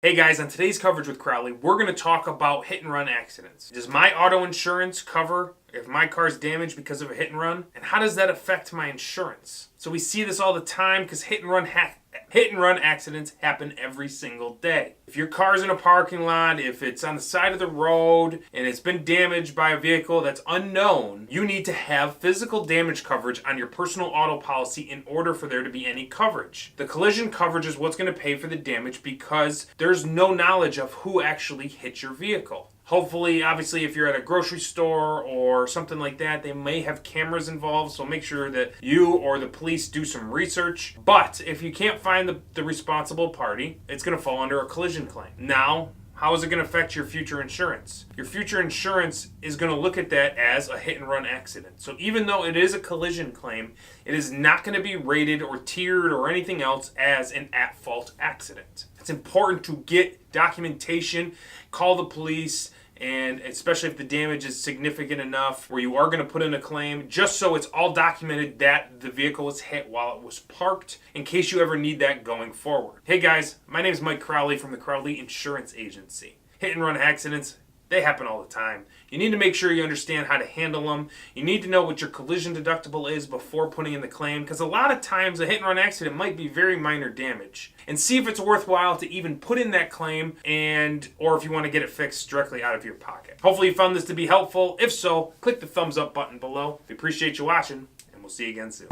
Hey guys, on today's coverage with Crowley, we're going to talk about hit and run accidents. Does my auto insurance cover if my car's damaged because of a hit and run? And how does that affect my insurance? So we see this all the time because hit and run accidents happen every single day. If your car's in a parking lot, if it's on the side of the road, and it's been damaged by a vehicle that's unknown, you need to have physical damage coverage on your personal auto policy in order for there to be any coverage. The collision coverage is what's going to pay for the damage because there's no knowledge of who actually hit your vehicle. Hopefully, obviously, if you're at a grocery store or something like that, they may have cameras involved, so make sure that you or the police do some research. But if you can't find the responsible party, it's going to fall under a collision claim. Now, how is it going to affect your future insurance? Your future insurance is going to look at that as a hit and run accident. So even though it is a collision claim, it is not going to be rated or tiered or anything else as an at-fault accident. It's important to get documentation, call the police, and especially if the damage is significant enough where you are going to put in a claim, just so it's all documented that the vehicle was hit while it was parked, in case you ever need that going forward. Hey guys, my name is Mike Crowley from the Crowley Insurance Agency. Hit and run accidents, they happen all the time. You need to make sure you understand how to handle them. You need to know what your collision deductible is before putting in the claim, because a lot of times a hit and run accident might be very minor damage. And see if it's worthwhile to even put in that claim, or if you want to get it fixed directly out of your pocket. Hopefully you found this to be helpful. If so, click the thumbs up button below. We appreciate you watching, and we'll see you again soon.